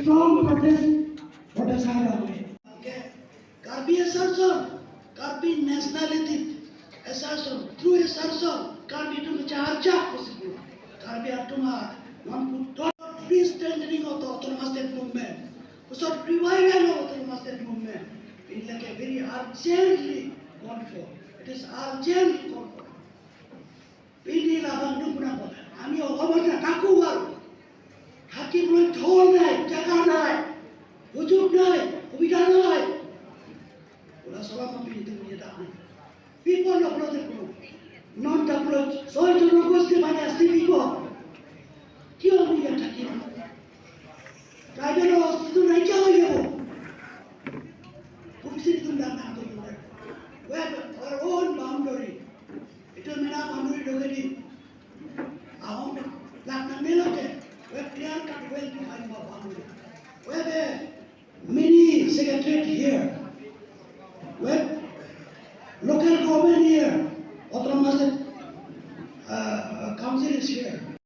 Strong protest Karbi assertion, Karbi nationality assertion, through assertion, Karbi to charge possible. Karbi Atuma, one could not be strengthening of the autonomous state movement. We should revival of the autonomous state movement. It's like a very urgently called for. It is urgently called for. PD Labandu Punapa, and your Obama Kakuwa, Hakim told night, Jakarta, Ujub night, Ubida night. People approach the group, not approach. So it will go to my people. Kill me attacking. I don't know, to Nigeria. We have our own boundary. It will mean our boundary already. I want to like the military. We have clear cut well behind our boundary. We have a mini secretariat here. We have local government here.